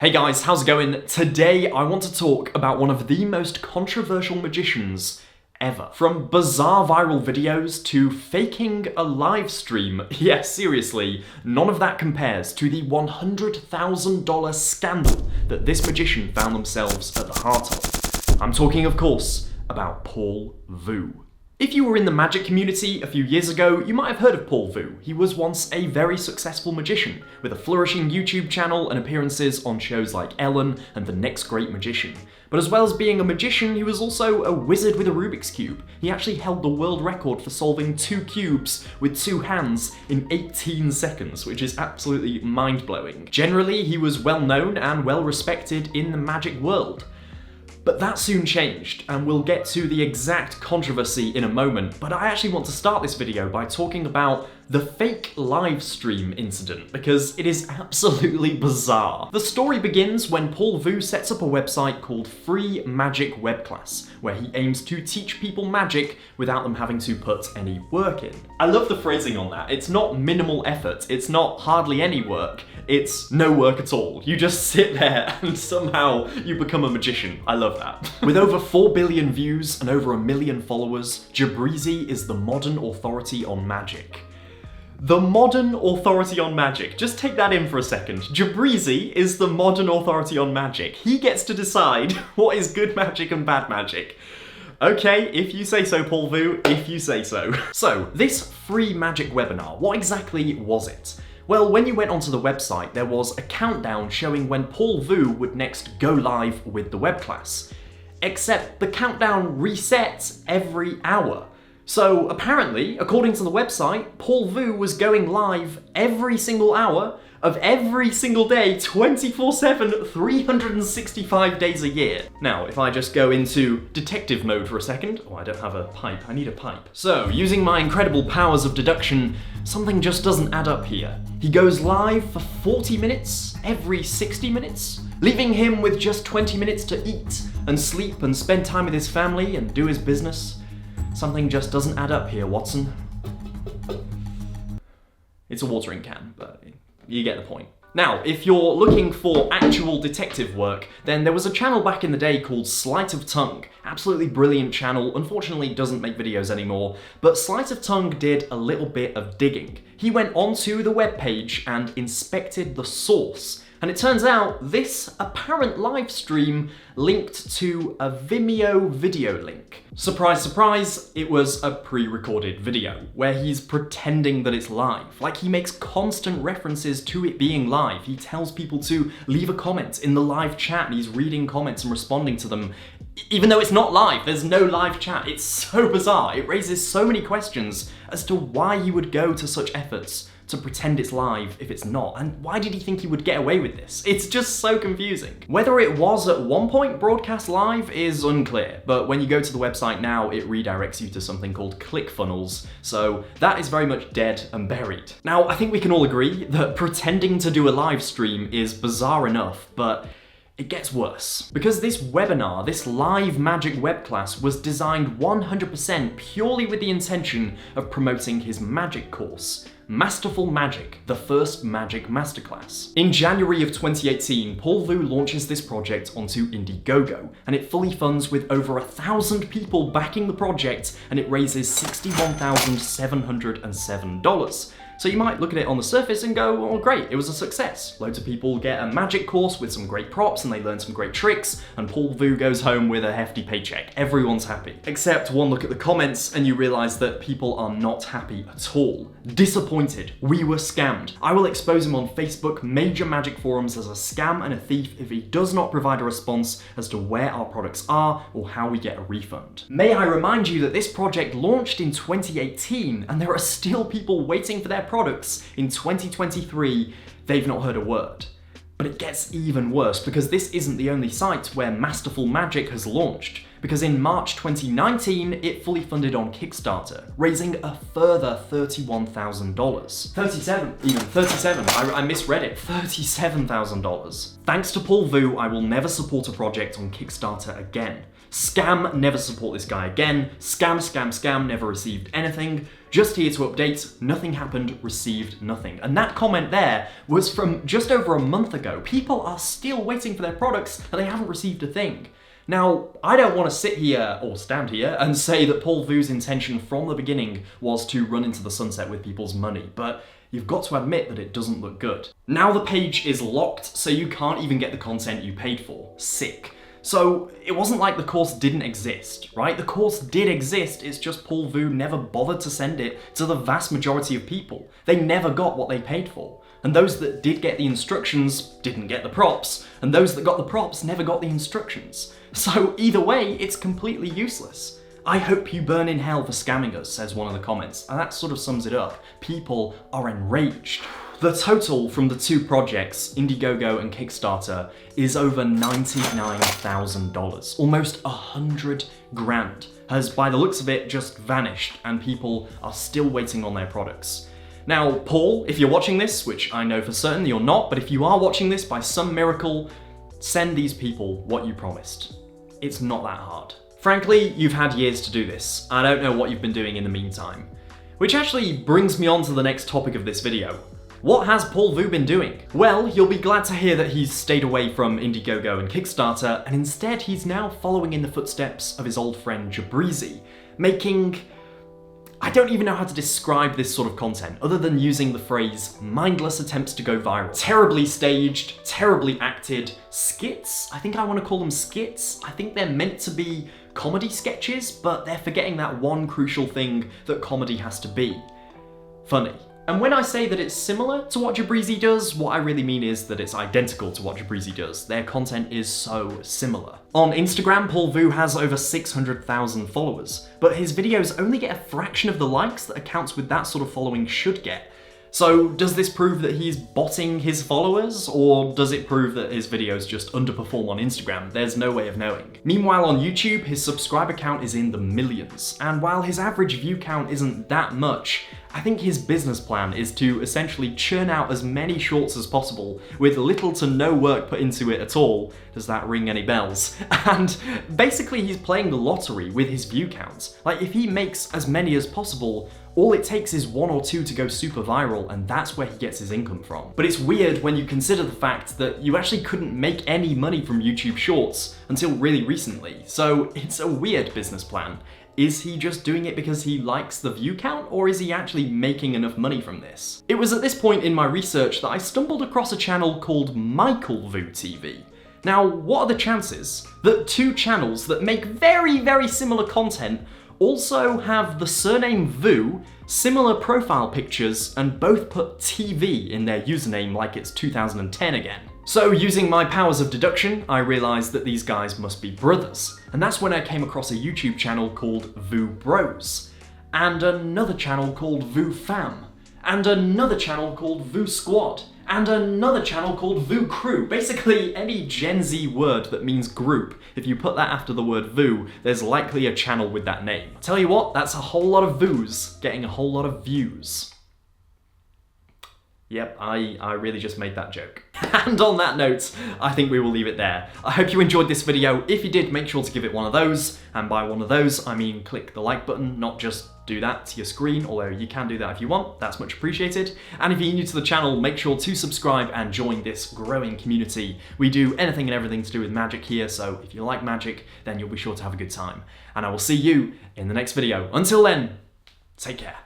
Hey guys, how's it going? Today I want to talk about one of the most controversial magicians ever. From bizarre viral videos to faking a live stream. Yeah, seriously, none of that compares to the $100,000 scandal that this magician found themselves at the heart of. I'm talking, of course, about Paul Vu. If you were in the magic community a few years ago, you might have heard of Paul Vu. He was once a very successful magician, with a flourishing YouTube channel and appearances on shows like Ellen and The Next Great Magician. But as well as being a magician, he was also a wizard with a Rubik's Cube. He actually held the world record for solving 2 cubes with 2 hands in 18 seconds, which is absolutely mind-blowing. Generally, he was well known and well respected in the magic world. But that soon changed, and we'll get to the exact controversy in a moment, but I actually want to start this video by talking about the fake live stream incident, because it is absolutely bizarre. The story begins when Paul Vu sets up a website called Free Magic Web Class, where he aims to teach people magic without them having to put any work in. I love the phrasing on that. It's not minimal effort, it's not hardly any work, it's no work at all. You just sit there and somehow you become a magician. I love that. With over 4 billion views and over 1 million followers, Jabrizi is the modern authority on magic. The modern authority on magic. Just take that in for a second. Jabrizi is the modern authority on magic. He gets to decide what is good magic and bad magic. Okay, if you say so, Paul Vu, if you say so. So, this free magic webinar, what exactly was it? Well, when you went onto the website, there was a countdown showing when Paul Vu would next go live with the web class. Except the countdown resets every hour. So apparently, according to the website, Paul Vu was going live every single hour of every single day, 24/7, 365 days a year. Now, if I just go into detective mode for a second, oh, I don't have a pipe, I need a pipe. So, using my incredible powers of deduction, something just doesn't add up here. He goes live for 40 minutes every 60 minutes, leaving him with just 20 minutes to eat and sleep and spend time with his family and do his business. Something just doesn't add up here, Watson. It's a watering can, but you get the point. Now, if you're looking for actual detective work, then there was a channel back in the day called Sleight of Tongue. Absolutely brilliant channel, unfortunately doesn't make videos anymore, but Sleight of Tongue did a little bit of digging. He went onto the webpage and inspected the source. And it turns out this apparent live stream linked to a Vimeo video link. Surprise, surprise, it was a pre-recorded video where he's pretending that it's live. Like, he makes constant references to it being live. He tells people to leave a comment in the live chat and he's reading comments and responding to them. Even though it's not live, there's no live chat. It's so bizarre. It raises so many questions as to why he would go to such efforts to pretend it's live if it's not, and why did he think he would get away with this? It's just so confusing. Whether it was at one point broadcast live is unclear, but when you go to the website now, it redirects you to something called ClickFunnels, so that is very much dead and buried. Now, I think we can all agree that pretending to do a live stream is bizarre enough, but it gets worse. Because this webinar, this live magic web class, was designed 100% purely with the intention of promoting his magic course, Masterful Magic, the first magic masterclass. In January of 2018, Paul Vu launches this project onto Indiegogo, and it fully funds with over 1,000 people backing the project, and it raises $61,707. So you might look at it on the surface and go, well, great, it was a success. Loads of people get a magic course with some great props and they learn some great tricks, and Paul Vu goes home with a hefty paycheck. Everyone's happy. Except one look at the comments and you realize that people are not happy at all. Disappointed. We were scammed. I will expose him on Facebook, major magic forums, as a scam and a thief if he does not provide a response as to where our products are or how we get a refund. May I remind you that this project launched in 2018 and there are still people waiting for their products in 2023, they've not heard a word. But it gets even worse because this isn't the only site where Masterful Magic has launched. because in March 2019, it fully funded on Kickstarter, raising a further $31,000. 37, I misread it, $37,000. Thanks to Paul Vu, I will never support a project on Kickstarter again. Scam, never support this guy again. Scam, never received anything. Just here to update, nothing happened, received nothing. And that comment there was from just over a month ago. People are still waiting for their products and they haven't received a thing. Now, I don't want to sit here, or stand here, and say that Paul Vu's intention from the beginning was to run into the sunset with people's money, but you've got to admit that it doesn't look good. Now the page is locked, so you can't even get the content you paid for. Sick. So it wasn't like the course didn't exist, right? The course did exist, it's just Paul Vu never bothered to send it to the vast majority of people. They never got what they paid for. And those that did get the instructions didn't get the props, and those that got the props never got the instructions. So either way, it's completely useless. I hope you burn in hell for scamming us, says one of the comments, and that sort of sums it up. People are enraged. The total from the two projects, Indiegogo and Kickstarter, is over $99,000. Almost 100 grand has, by the looks of it, just vanished, and people are still waiting on their products. Now, Paul, if you're watching this, which I know for certain you're not, but if you are watching this by some miracle, send these people what you promised. It's not that hard. Frankly, you've had years to do this. I don't know what you've been doing in the meantime. Which actually brings me on to the next topic of this video. What has Paul Vu been doing? Well, you'll be glad to hear that he's stayed away from Indiegogo and Kickstarter, and instead he's now following in the footsteps of his old friend Jabrizi, making... I don't even know how to describe this sort of content other than using the phrase mindless attempts to go viral. Terribly staged, terribly acted skits. I think I want to call them skits. I think they're meant to be comedy sketches, but they're forgetting that one crucial thing that comedy has to be: funny. And when I say that it's similar to what Jabrizi does, what I really mean is that it's identical to what Jabrizi does. Their content is so similar. On Instagram, Paul Vu has over 600,000 followers, but his videos only get a fraction of the likes that accounts with that sort of following should get. So does this prove that he's botting his followers, or does it prove that his videos just underperform on Instagram? There's no way of knowing. Meanwhile, on YouTube, his subscriber count is in the millions, and while his average view count isn't that much, I think his business plan is to essentially churn out as many shorts as possible with little to no work put into it at all. Does that ring any bells? And basically he's playing the lottery with his view counts. Like, if he makes as many as possible, all it takes is one or two to go super viral, and that's where he gets his income from. But it's weird when you consider the fact that you actually couldn't make any money from YouTube Shorts until really recently. So it's a weird business plan. Is he just doing it because he likes the view count, or is he actually making enough money from this? It was at this point in my research that I stumbled across a channel called Michael Vu TV. Now, what are the chances that two channels that make very, very similar content also have the surname Vu, similar profile pictures, and both put TV in their username like it's 2010 again? So using my powers of deduction, I realised that these guys must be brothers. And that's when I came across a YouTube channel called Vu Bros, and another channel called Vu Fam, and another channel called Vu Squad, and another channel called Vu Crew. Basically, any Gen Z word that means group, if you put that after the word Vu, there's likely a channel with that name. Tell you what, that's a whole lot of Vus getting a whole lot of views. Yep, I really just made that joke. And on that note, I think we will leave it there. I hope you enjoyed this video. If you did, make sure to give it one of those. And by one of those, I mean click the like button, not just do that to your screen, although you can do that if you want, that's much appreciated. And if you're new to the channel, make sure to subscribe and join this growing community. We do anything and everything to do with magic here, so if you like magic, then you'll be sure to have a good time. And I will see you in the next video. Until then, take care.